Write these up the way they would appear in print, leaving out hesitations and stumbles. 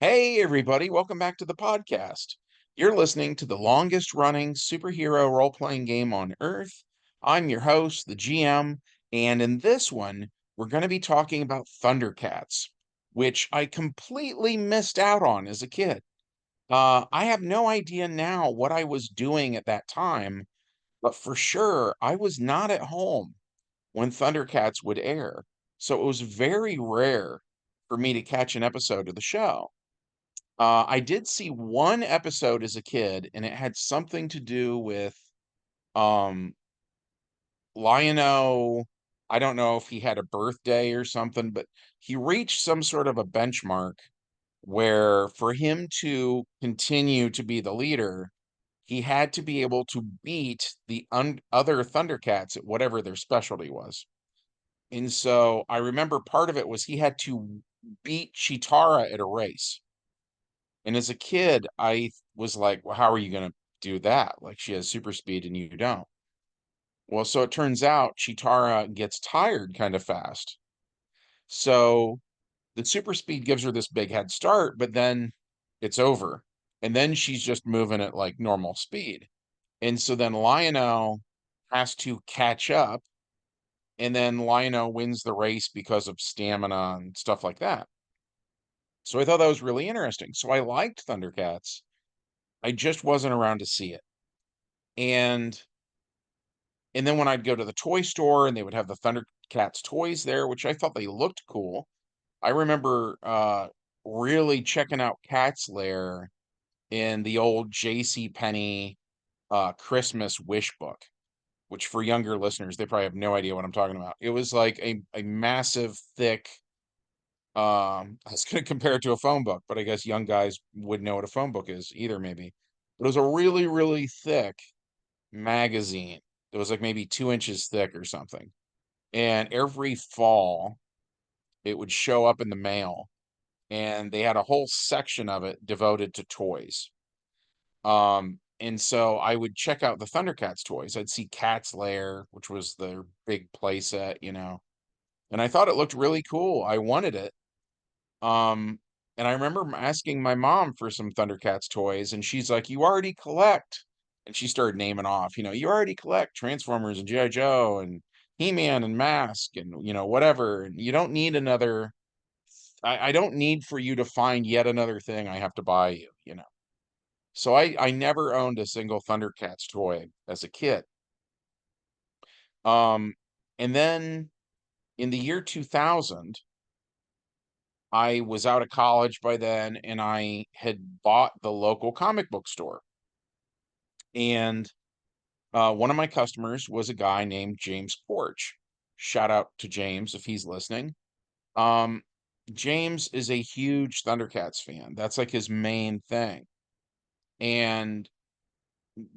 Hey, everybody, welcome back to the podcast. You're listening to the longest running superhero role playing game on Earth. I'm your host, the GM, and in this one, we're going to be talking about ThunderCats, which I completely missed out on as a kid. I have no idea now what I was doing at that time, but for sure, I was not at home when ThunderCats would air. So it was very rare for me to catch an episode of the show. I did see one episode as a kid, and it had something to do with um Lion-O. I don't know if he had a birthday or something, but he reached some sort of a benchmark where for him to continue to be the leader, he had to be able to beat the other Thundercats at whatever their specialty was. And so I remember part of it was he had to beat Chitara at a race. And as a kid, I was like, well, how are you going to do that? Like, she has super speed and you don't. Well, so it turns out Chitara gets tired kind of fast. So the super speed gives her this big head start, but then it's over. And then she's just moving at like normal speed. And so then Lion-O has to catch up. And then Lion-O wins the race because of stamina and stuff like that. So I thought that was really interesting. So I liked Thundercats. I just wasn't around to see it. And and then when I'd go to the toy store and they would have the ThunderCats toys there, which I thought they looked cool. I remember really checking out Cat's Lair in the old J.C. Penney Christmas wish book, which for younger listeners, they probably have no idea what I'm talking about. It was like a massive, thick, I was gonna compare it to a phone book, but I guess young guys wouldn't know what a phone book is either, maybe. But it was a really, really thick magazine. It was like maybe 2 inches thick or something. And every fall, it would show up in the mail, and they had a whole section of it devoted to toys. And so I would check out the Thundercats toys. I'd see Cat's Lair, which was their big play set, and I thought it looked really cool. I wanted it. Um, and I remember asking my mom for some Thundercats toys, and she's like, "You already collect." And she started naming off, you already collect Transformers and G.I. Joe and He-Man and Mask and, whatever. And you don't need another, I don't need for you to find yet another thing I have to buy you. So I never owned a single Thundercats toy as a kid. Um, and then in the year 2000, I was out of college by then, and I had bought the local comic book store. And one of my customers was a guy named James Porch. Shout out to James if he's listening. Um, James is a huge Thundercats fan. That's like his main thing. And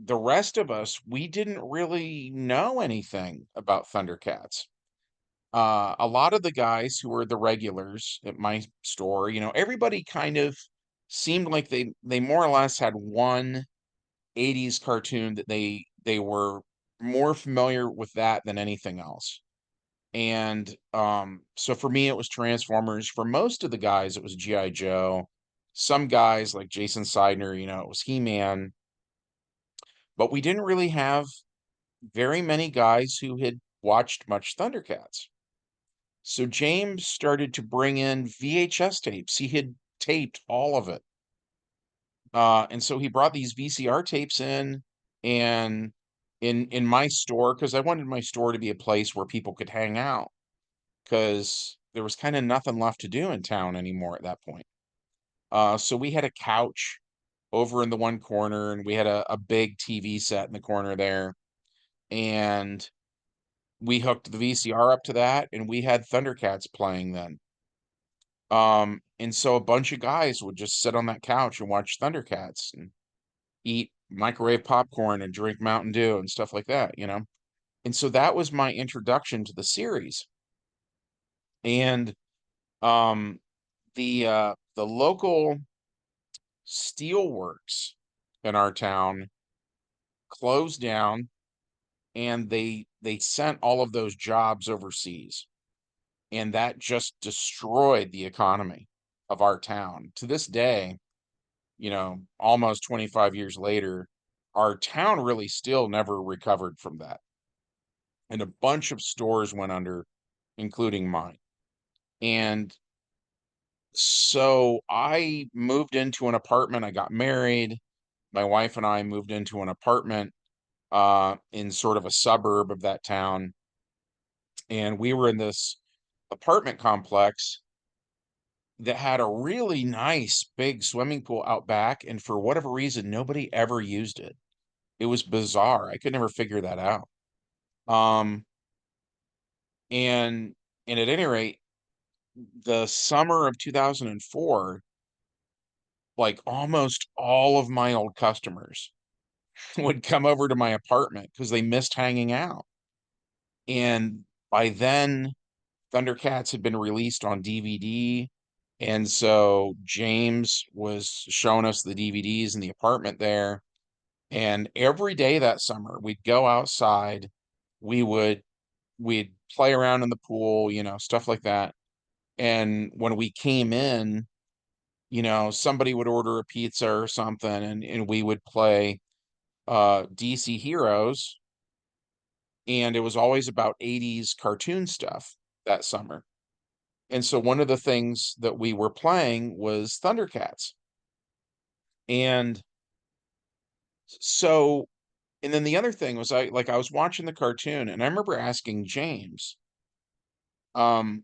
the rest of us, we didn't really know anything about Thundercats. A lot of the guys who were the regulars at my store, everybody kind of seemed like they more or less had one 80s cartoon that they were more familiar with that than anything else. And so for me it was Transformers. For most of the guys it was G.I. Joe. Some guys like Jason Seidner, it was He-Man, but we didn't really have very many guys who had watched much Thundercats. So James started to bring in VHS tapes. He had taped all of it. And so he brought these VCR tapes in, and in my store, because I wanted my store to be a place where people could hang out, because there was kind of nothing left to do in town anymore at that point. So we had a couch over in the one corner, and we had a big TV set in the corner there. And we hooked the VCR up to that, and we had Thundercats playing then. And so a bunch of guys would just sit on that couch and watch Thundercats and eat microwave popcorn and drink Mountain Dew and stuff like that. And so that was my introduction to the series. And um the local steelworks in our town closed down, and they sent all of those jobs overseas. And that just destroyed the economy of our town. To this day, almost 25 years later, our town really still never recovered from that. And a bunch of stores went under, including mine. And so I moved into an apartment. I got married. My wife and I moved into an apartment in sort of a suburb of that town. And we were in this apartment complex that had a really nice big swimming pool out back. And for whatever reason, nobody ever used it. It was bizarre. I could never figure that out. Um, and and at any rate, the summer of 2004, like almost all of my old customers would come over to my apartment because they missed hanging out. And by then, ThunderCats had been released on DVD. And so James was showing us the DVDs in the apartment there. And every day that summer, we'd go outside. We would we'd play around in the pool, stuff like that. And when we came in, somebody would order a pizza or something, and we would play DC Heroes, and it was always about 80s cartoon stuff that summer. And so one of the things that we were playing was ThunderCats. And so and then the other thing was I was watching the cartoon, and I remember asking James um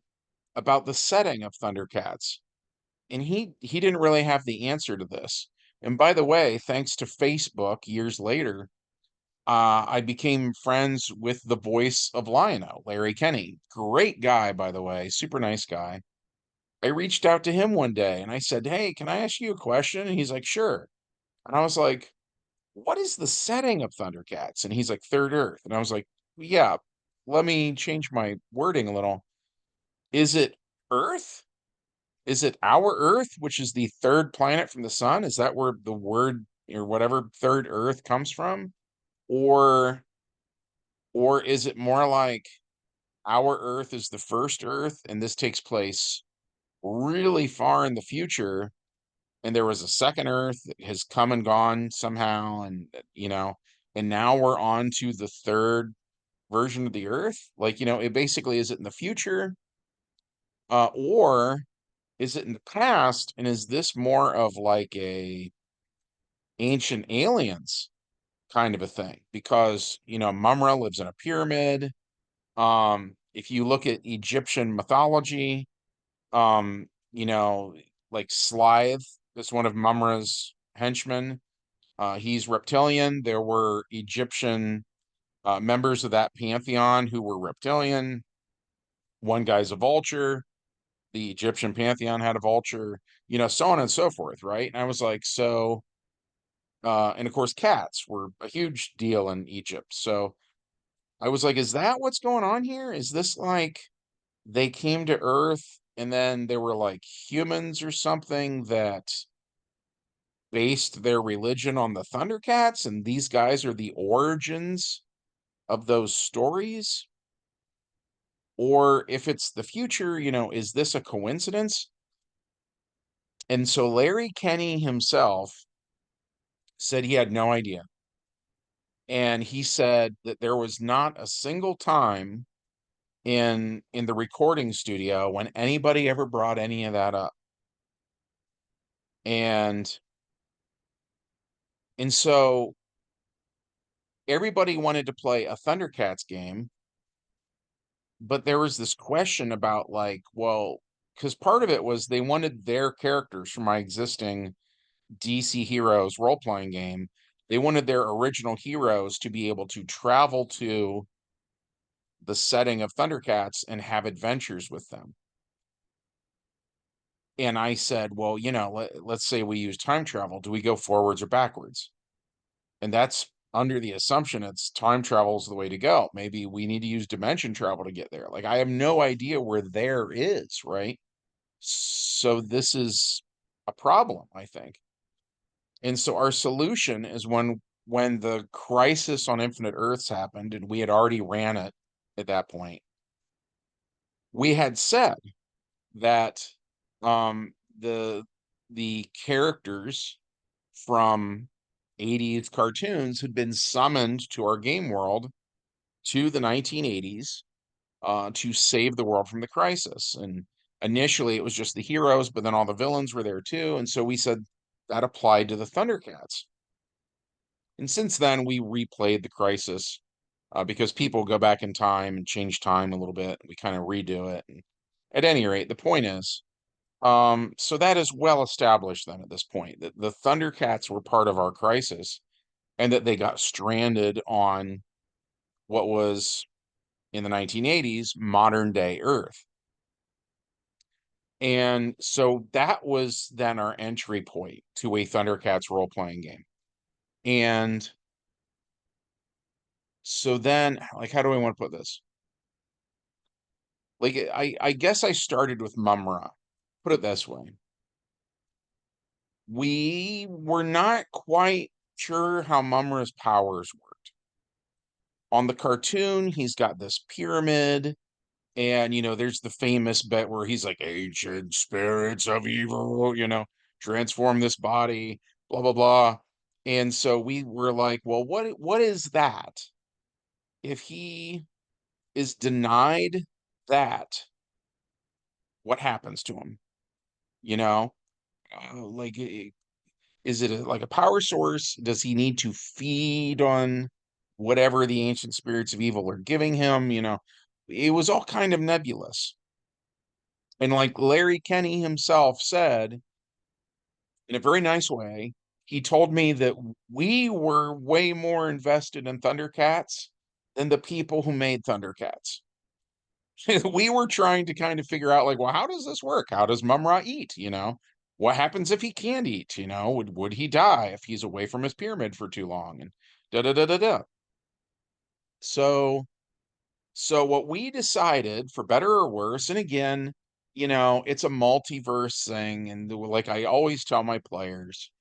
about the setting of ThunderCats, and he didn't really have the answer to this. And by the way, thanks to Facebook years later, I became friends with the voice of Lion-O, Larry Kenny. Great guy, by the way, super nice guy. I reached out to him one day and I said, "Hey, can I ask you a question?" And he's like, "Sure." And I was like, "What is the setting of ThunderCats?" And he's like, "Third Earth." And I was like, "Yeah, let me change my wording a little. Is it Earth? Is it our Earth, which is the third planet from the sun? Is that where the word or whatever third Earth comes from? Or or is it more like our Earth is the first Earth and this takes place really far in the future and there was a second Earth that has come and gone somehow and now we're on to the third version of the Earth? Like, it basically is it in the future or is it in the past, and is this more of like a ancient aliens kind of a thing? Because, mumm-ra lives in a pyramid. If you look at Egyptian mythology, um, you know, like Slythe is one of Mumm-ra's henchmen. He's reptilian. There were Egyptian members of that pantheon who were reptilian. One guy's a vulture. The Egyptian pantheon had a vulture, so on and so forth, right? And I was like, and of course, cats were a huge deal in Egypt. So I was like, is that what's going on here? Is this like they came to Earth and then there were like humans or something that based their religion on the ThunderCats, and these guys are the origins of those stories? Or if it's the future, is this a coincidence? And so Larry Kenny himself said he had no idea. And he said that there was not a single time in the recording studio when anybody ever brought any of that up. And and so everybody wanted to play a ThunderCats game, but there was this question about like, well, because part of it was they wanted their characters from my existing DC Heroes role-playing game. They wanted their original heroes to be able to travel to the setting of ThunderCats and have adventures with them. And I said, well, let's say we use time travel. Do we go forwards or backwards? And that's under the assumption it's time travel is the way to go. Maybe we need to use dimension travel to get there. Like, I have no idea where there is, right? So this is a problem, I think. And so our solution is when the crisis on Infinite Earths happened, and we had already ran it at that point, we had said that the the characters from 80s cartoons had been summoned to our game world to the 1980s to save the world from the crisis. And initially, it was just the heroes, but then all the villains were there too. And so we said that applied to the Thundercats. And since then, we replayed the crisis because people go back in time and change time a little bit. We kind of redo it. And at any rate, the point is, so that is well established then at this point that the Thundercats were part of our crisis and that they got stranded on what was in the 1980s modern day Earth. And so that was then our entry point to a Thundercats role playing game. And so then, like, how do I want to put this? Like, I guess I started with mumm-ra. Put it this way. We were not quite sure how mumm-ra's powers worked. On the cartoon, he's got this pyramid, and there's the famous bit where he's like, ancient spirits of evil, transform this body, blah blah blah. And so we were like, well, what is that? If he is denied that, what happens to him? You know, like, is it like a power source? Does he need to feed on whatever the ancient spirits of evil are giving him? It was all kind of nebulous. And like Larry Kenny himself said, in a very nice way, he told me that we were way more invested in Thundercats than the people who made Thundercats. We were trying to kind of figure out, like, well, how does this work? How does Mumm-ra eat? What happens if he can't eat? Would he die if he's away from his pyramid for too long? And da da da da da. So So what we decided, for better or worse, and again, it's a multiverse thing, and like I always tell my players,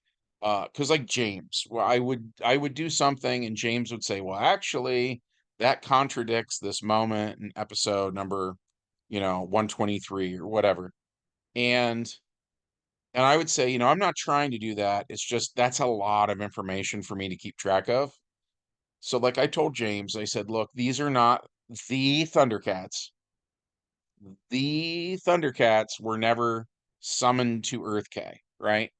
because like James, well, I would do something, and James would say, "Well, actually, that contradicts this moment in episode number, 123 or whatever," and and I would say, I'm not trying to do that. It's just that's a lot of information for me to keep track of. So, like I told James, I said, "Look, these are not the Thundercats. The Thundercats were never summoned to Earth K, right?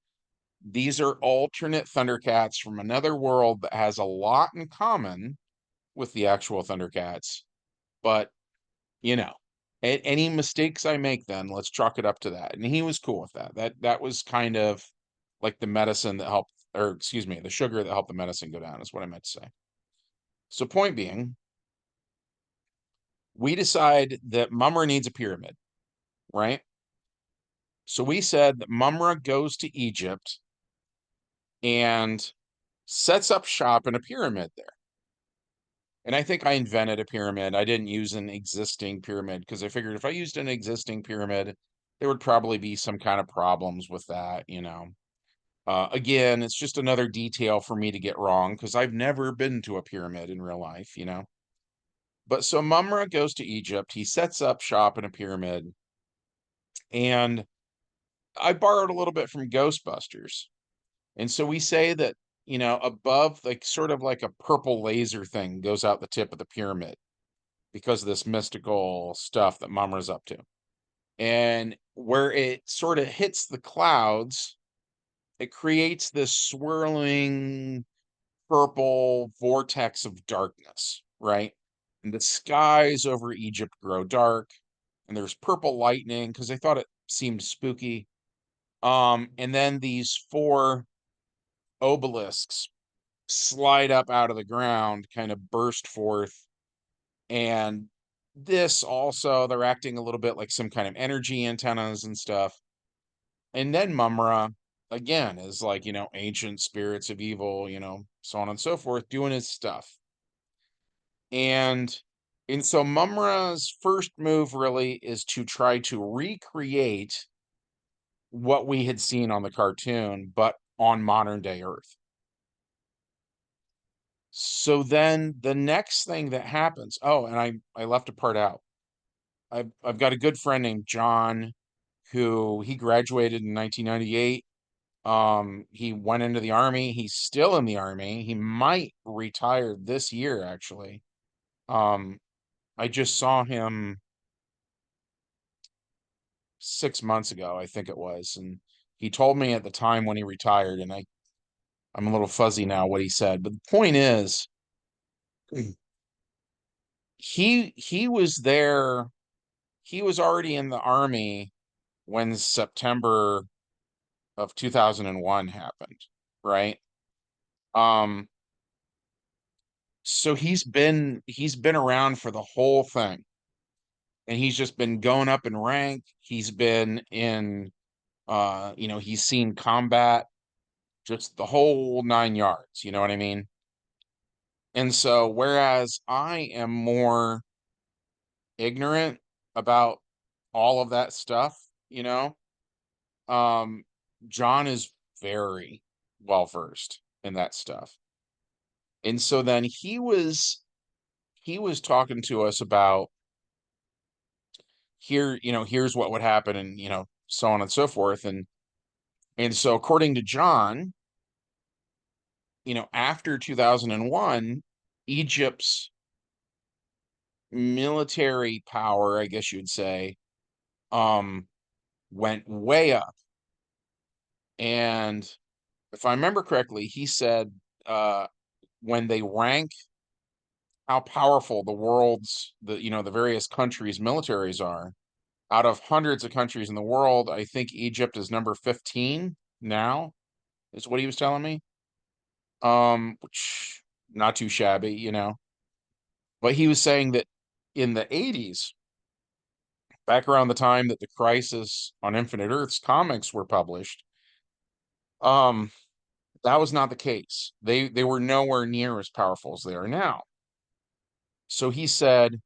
These are alternate Thundercats from another world that has a lot in common with the actual Thundercats. But, you know, any mistakes I make then, let's chalk it up to that." And he was cool with that. That was kind of like the medicine that helped, or excuse me, the sugar that helped the medicine go down is what I meant to say. So point being, we decide that Mummer needs a pyramid, right? So we said that Mumra goes to Egypt and sets up shop in a pyramid there. And I think I invented a pyramid. I didn't use an existing pyramid because I figured if I used an existing pyramid, there would probably be some kind of problems with that. Again, it's just another detail for me to get wrong because I've never been to a pyramid in real life. But so Mumra goes to Egypt. He sets up shop in a pyramid. And I borrowed a little bit from Ghostbusters. And so we say that, above, like, sort of like a purple laser thing goes out the tip of the pyramid because of this mystical stuff that Mumra's up to. And where it sort of hits the clouds, it creates this swirling purple vortex of darkness, right? And the skies over Egypt grow dark, and there's purple lightning because I thought it seemed spooky. And then these four obelisks slide up out of the ground, kind of burst forth. And this also, they're acting a little bit like some kind of energy antennas and stuff. And then Mumra, again, is like, ancient spirits of evil, so on and so forth, doing his stuff. And and so Mumra's first move really is to try to recreate what we had seen on the cartoon, but on modern day Earth. So then the next thing that happens, oh, and I left a part out. I've got a good friend named John who he graduated in 1998. He went into the army. He's still in the army. He might retire this year, actually. Um, I just saw him 6 months ago, I think it was, and he told me at the time when he retired, and I'm a little fuzzy now what he said, but the point is, he was there. He was already in the army when September of 2001 happened, right? Um, so he's been around for the whole thing, and he's just been going up in rank. He's been in, he's seen combat, just the whole 9 yards. You know what I mean? And so, whereas I am more ignorant about all of that stuff, you know, um, John is very well versed in that stuff. And so then he was talking to us about here's what would happen, and so on and so forth. And so according to John, after 2001, Egypt's military power, I guess you'd say, um went way up. And if I remember correctly, he said, uh when they rank how powerful the various countries' militaries are, out of hundreds of countries in the world, I think Egypt is number 15 now, is what he was telling me. Which not too shabby. But he was saying that in the 80s, back around the time that the Crisis on Infinite Earths comics were published, um, that was not the case. They were nowhere near as powerful as they are now. So he said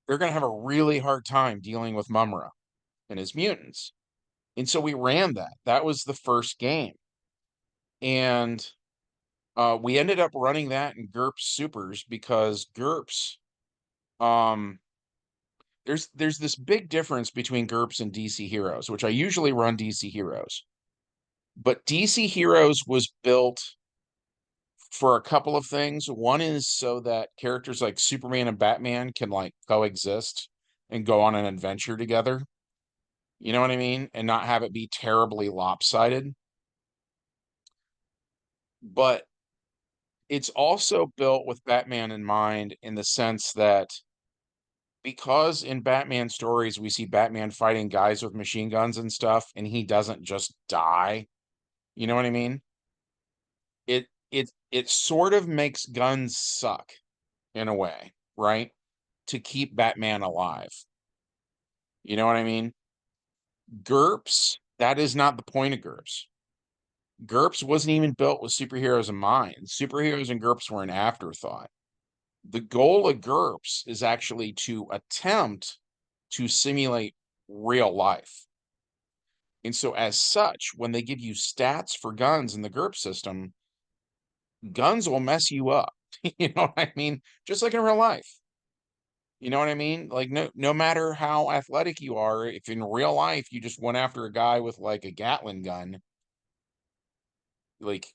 they're going to have a really hard time dealing with Mumm-ra and his mutants. And so we ran that. That was the first game. And we ended up running that in GURPS Supers because GURPS, um, there's this big difference between GURPS and DC Heroes, which I usually run DC Heroes. But DC Heroes was built for a couple of things. One is so that characters like Superman and Batman can like coexist and go on an adventure together. You know what I mean? And not have it be terribly lopsided. But it's also built with Batman in mind in the sense that because in Batman stories we see Batman fighting guys with machine guns and stuff, and he doesn't just die. You know what I mean? It sort of makes guns suck in a way, right? To keep Batman alive. You know what I mean? GURPS, that is not the point of GURPS. GURPS wasn't even built with superheroes in mind. Superheroes and GURPS were an afterthought. The goal of GURPS is actually to attempt to simulate real life. And so, as such, when they give you stats for guns in the GURPS system, guns will mess you up. You know what I mean? Just like in real life. You know what I mean? Like no matter how athletic you are, if in real life you just went after a guy with like a Gatling gun, like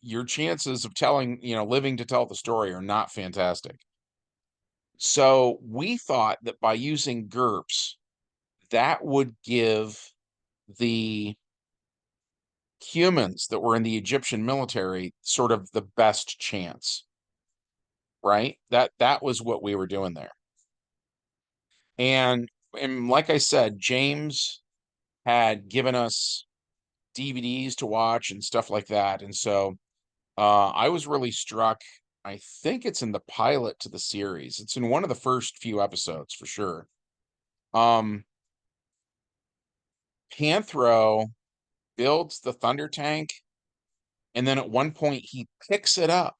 your chances of living to tell the story are not fantastic. So we thought that by using GURPS, that would give the humans that were in the Egyptian military sort of the best chance, right? That was what we were doing there. And like I said, James had given us DVDs to watch and stuff like that. And so I was really struck. I think it's in the pilot to the series. It's in one of the first few episodes for sure. Um, Panthro builds the Thunder Tank, and then at one point he picks it up.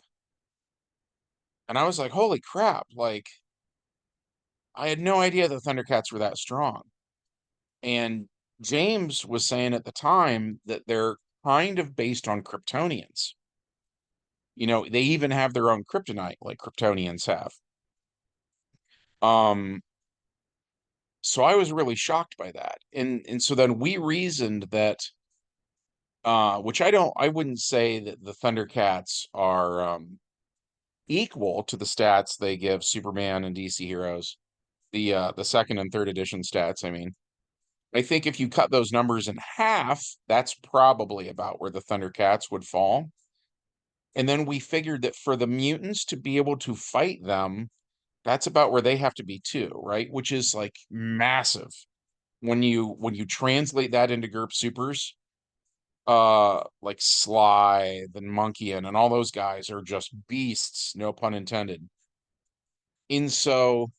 And I was like, holy crap, like I had no idea the ThunderCats were that strong. And James was saying at the time that they're kind of based on Kryptonians. They even have their own kryptonite like Kryptonians have. Um, So I was really shocked by that. And so then we reasoned that which I wouldn't say that the Thundercats are equal to the stats they give Superman and DC Heroes. The second and third edition stats, I mean. I think if you cut those numbers in half, that's probably about where the Thundercats would fall. And then we figured that for the mutants to be able to fight them, that's about where they have to be too, right? Which is like massive. When you translate that into GURP supers, like Sly and Monkey and all those guys are just beasts, no pun intended. And so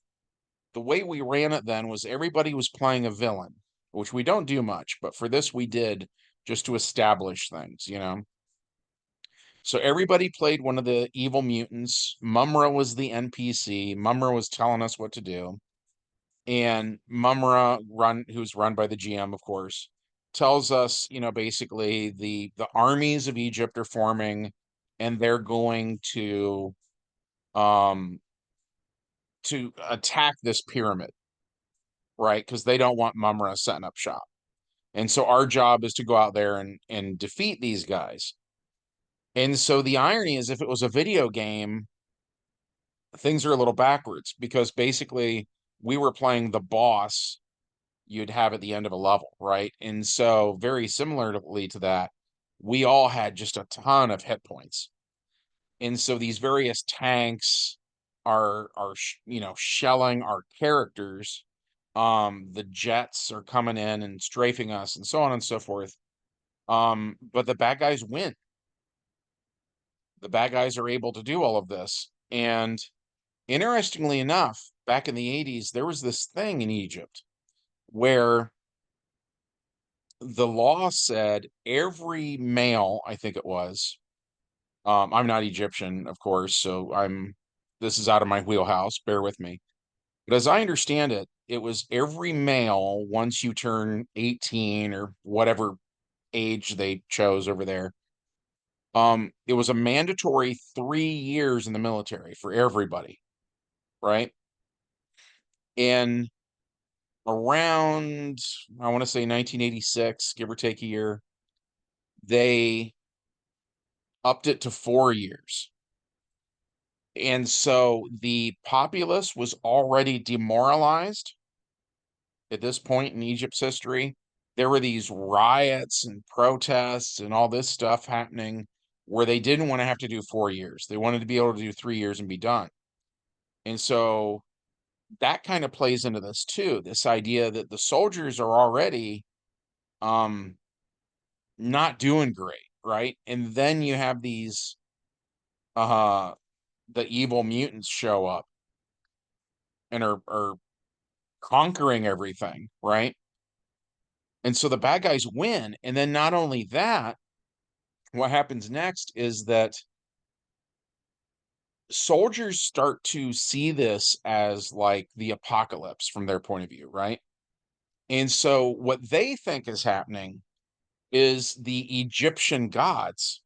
the way we ran it then was everybody was playing a villain, which we don't do much, but for this we did just to establish things, you know. So everybody played one of the evil mutants. Mumm-ra was the NPC. Mumm-ra was telling us what to do. And mumm-ra who's run by the GM, of course, tells us, you know, basically the armies of Egypt are forming and they're going um to attack this pyramid, right? Because they don't want mumm-ra setting up shop. And so our job is to go out there and defeat these guys. And so the irony is if it was a video game, things are a little backwards because basically we were playing the boss you'd have at the end of a level, right? And so very similarly to that, we all had just a ton of hit points. And so these various tanks are you know, shelling our characters. The jets are coming in and strafing us and so on and so forth. But the bad guys win. The bad guys are able to do all of this. And interestingly enough, back in the 80s, there was this thing in Egypt where the law said every male, I think it was, I'm not Egyptian, of course, so this is out of my wheelhouse, bear with me. But as I understand it, it was every male, once you turn 18 or whatever age they chose over there, it was a mandatory 3 years in the military for everybody, right? And around, I want to say 1986, give or take a year, they upped it to 4 years. And so the populace was already demoralized at this point in Egypt's history. There were these riots and protests and all this stuff happening where they didn't want to have to do 4 years. They wanted to be able to do 3 years and be done. And so that kind of plays into this too, this idea that the soldiers are already um not doing great, right? And then you have these uh the evil mutants show up and are conquering everything, right? And so the bad guys win. And then not only that, what happens next is that soldiers start to see this as like the apocalypse from their point of view, right? And so what they think is happening is the Egyptian gods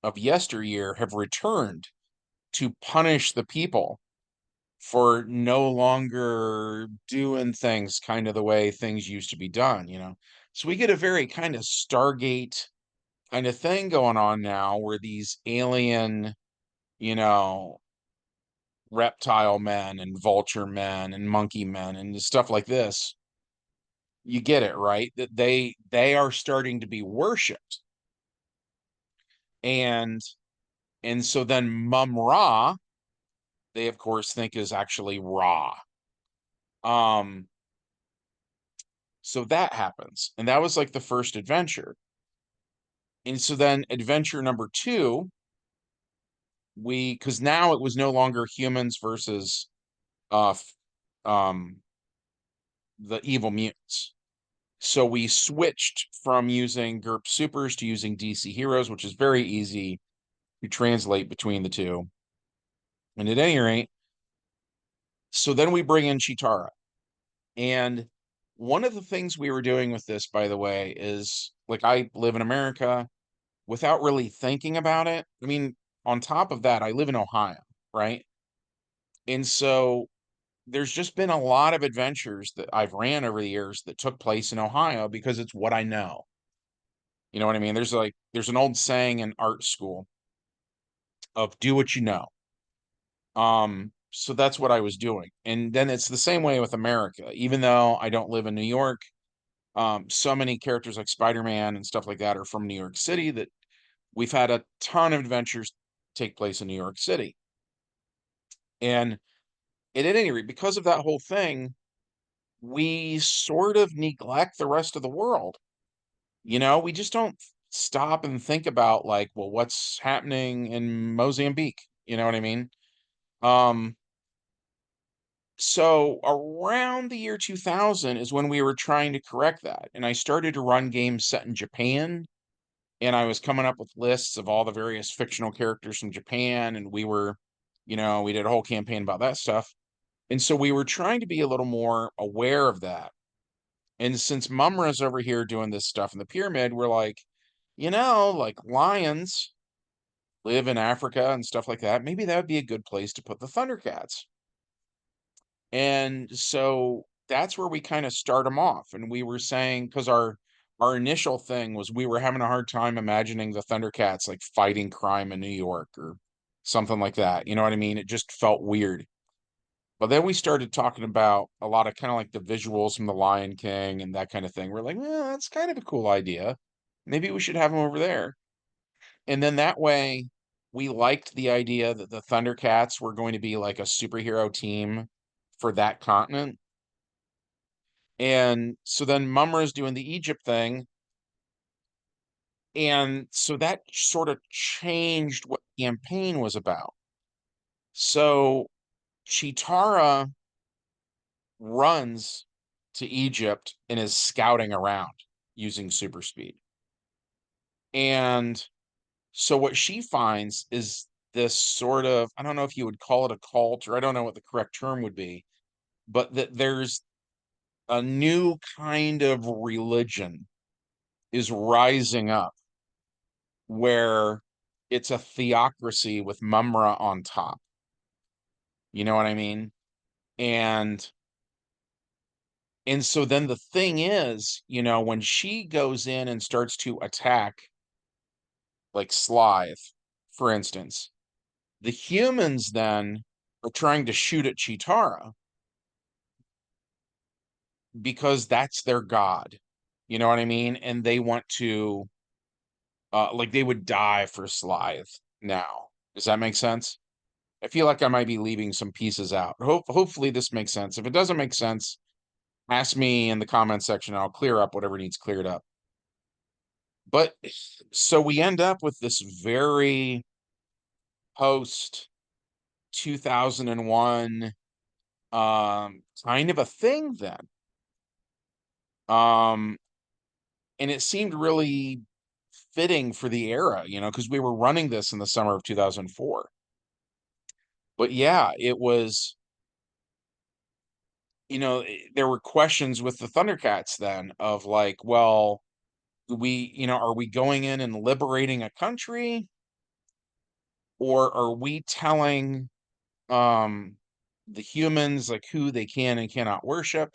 of yesteryear have returned to punish the people for no longer doing things kind of the way things used to be done, you know? So we get a very kind of Stargate kind of thing going on now where these alien, you know, reptile men and vulture men and monkey men and stuff like this. You get it, right? That they are starting to be worshipped. And and so then mumm-ra, they of course think is actually Ra. Um so that happens. And that was like the first adventure. And so then adventure number two, because now it was no longer humans versus uh um the evil mutants. So we switched from using GURP supers to using DC heroes, which is very easy to translate between the two. And at any rate, so then we bring in Chitara. And one of the things we were doing with this, by the way, is like I live in America without really thinking about it. I mean, on top of that, I live in Ohio, right? And so there's just been a lot of adventures that I've ran over the years that took place in Ohio because it's what I know. You know what I mean? There's an old saying in art school of do what you know. So that's what I was doing. And then it's the same way with America. Even though I don't live in New York, so many characters like Spider-Man and stuff like that are from New York City that we've had a ton of adventures take place in New York City. And at any rate, because of that whole thing, we sort of neglect the rest of the world. We just don't stop and think about like, well, what's happening in Mozambique? You know what I mean? Um, so around the year 2000 is when we were trying to correct that. And I started to run games set in Japan, and I was coming up with lists of all the various fictional characters from Japan, and we did a whole campaign about that stuff. And so we were trying to be a little more aware of that. And since Mumm-ra's over here doing this stuff in the pyramid, we're like, like lions live in Africa and stuff like that. Maybe that would be a good place to put the ThunderCats. And so that's where we kind of start them off. And we were saying, because our initial thing was we were having a hard time imagining the ThunderCats like fighting crime in New York or something like that. You know what I mean? It just felt weird. But then we started talking about a lot of kind of like the visuals from The Lion King and that kind of thing. We're like, well, that's kind of a cool idea. Maybe we should have them over there. And then that way, we liked the idea that the ThunderCats were going to be like a superhero team for that continent. And so then Mumra's doing the Egypt thing. And so that sort of changed what the campaign was about. So Chitara runs to Egypt and is scouting around using super speed. And so what she finds is this sort of, I don't know if you would call it a cult, or I don't know what the correct term would be, but that there's a new kind of religion is rising up where it's a theocracy with mumm-ra on top. You know what I mean? And and so then the thing is, when she goes in and starts to attack like Slythe, for instance, the humans then are trying to shoot at Chitara because that's their god. You know what I mean? And they want to like they would die for Slythe now. Does that make sense? I feel like I might be leaving some pieces out. Hopefully this makes sense. If it doesn't make sense, ask me in the comment section. I'll clear up whatever needs cleared up. But so we end up with this very post 2001 kind of a thing then. Um and it seemed really fitting for the era, because we were running this in the summer of 2004. But yeah, it was, there were questions with the ThunderCats then of like, well, are we going in and liberating a country, or are we telling um the humans like who they can and cannot worship?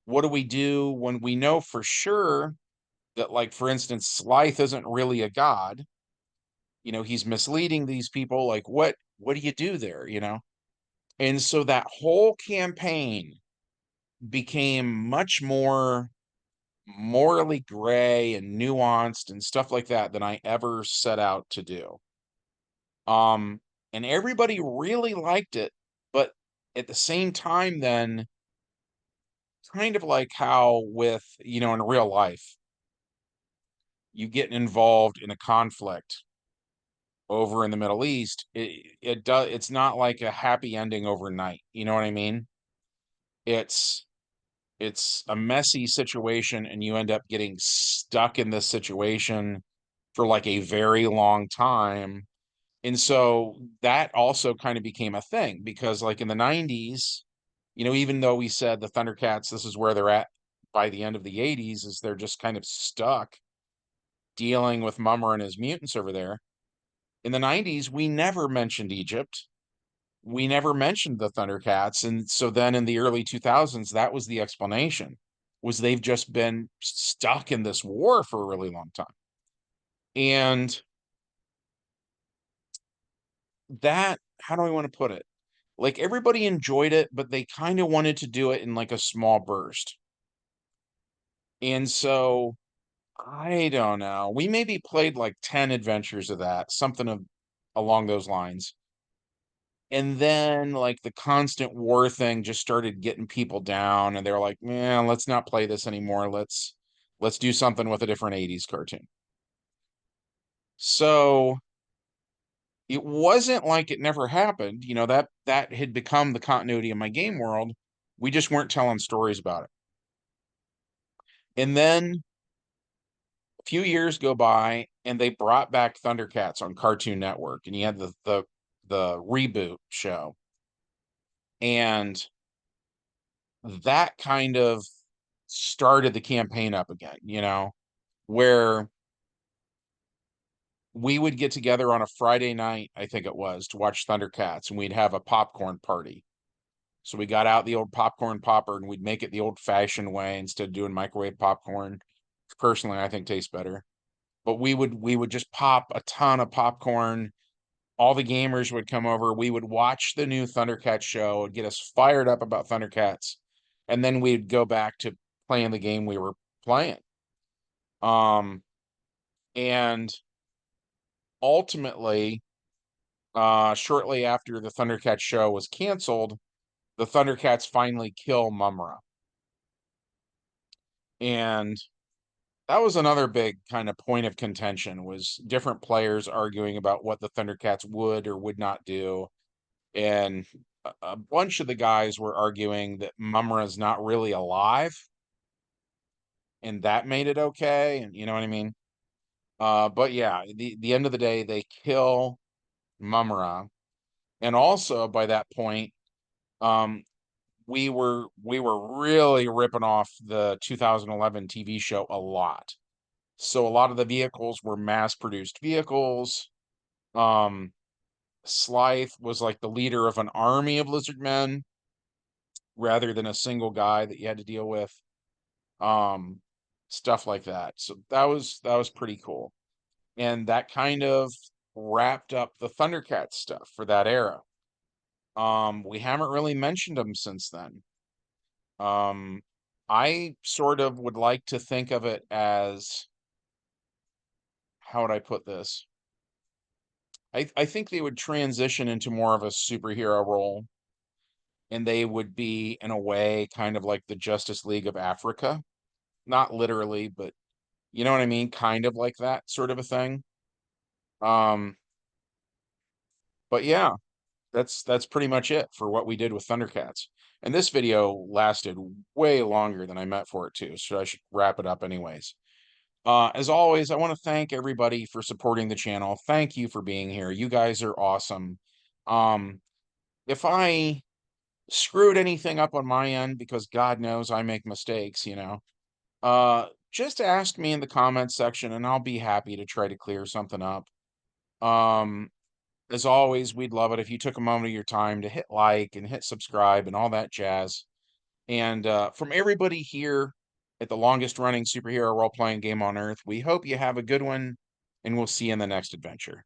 What do we do when we know for sure that, like, for instance, Slythe isn't really a god? He's misleading these people. Like, what do you do there, And so that whole campaign became much more morally gray and nuanced and stuff like that than I ever set out to do. Um, and everybody really liked it, but at the same time, then kind of like how with, in real life, you get involved in a conflict over in the Middle East, it's not like a happy ending overnight. You know what I mean? It's it's a messy situation, and you end up getting stuck in this situation for like a very long time. And so that also kind of became a thing because like in the 90s, even though we said the ThunderCats, this is where they're at by the end of the 80s, is they're just kind of stuck dealing with Mummer and his mutants over there. In the 90s, we never mentioned Egypt. we never mentioned the Thundercats, and so then in the early 2000s, that was the explanation, was they've just been stuck in this war for a really long time. And that, how do I want to put it? Like, everybody enjoyed it, but they kind of wanted to do it in like a small burst. And so I don't know. We maybe played like 10 adventures of that, something of along those lines. And then like the constant war thing just started getting people down and they're like, "Man, let's not play this anymore. Let's do something with a different 80s cartoon." So it wasn't like it never happened, that had become the continuity of my game world. We just weren't telling stories about it. And then a few years go by and they brought back Thundercats on Cartoon Network and you had the reboot show. And that kind of started the campaign up again, where we would get together on a Friday night, I think it was, to watch Thundercats and we'd have a popcorn party. So we got out the old popcorn popper and we'd make it the old-fashioned way instead of doing microwave popcorn. Personally, I think tastes better. But we would just pop a ton of popcorn. All the gamers would come over. We would watch the new Thundercats show and get us fired up about Thundercats. And then we'd go back to playing the game we were playing. Um, and ultimately, shortly after the Thundercats show was canceled, the Thundercats finally kill mumm-ra. And that was another big kind of point of contention, was different players arguing about what the Thundercats would or would not do. And a bunch of the guys were arguing that mumm-ra's not really alive, and that made it okay, and you know what I mean? But yeah, the end of the day, they kill mumm-ra, and also by that point, um, we were really ripping off the 2011 TV show a lot. So a lot of the vehicles were mass-produced vehicles. Um, Slythe was like the leader of an army of lizard men rather than a single guy that you had to deal with. Um, Stuff like that. So that was pretty cool. And that kind of wrapped up the Thundercats stuff for that era. We haven't really mentioned them since then. Um, I sort of would like to think of it as, how would I put this? I think they would transition into more of a superhero role, and they would be, in a way, kind of like the Justice League of Africa. Not literally, but you know what I mean? Kind of like that sort of a thing. Um, but yeah, that's pretty much it for what we did with Thundercats. And this video lasted way longer than I meant for it to, so I should wrap it up anyways. As always, I want to thank everybody for supporting the channel. Thank you for being here. You guys are awesome. Um, if I screwed anything up on my end, because God knows I make mistakes, just ask me in the comments section and I'll be happy to try to clear something up. Um, as always, we'd love it if you took a moment of your time to hit like and hit subscribe and all that jazz. And from everybody here at the longest running superhero role playing game on earth, we hope you have a good one and we'll see you in the next adventure.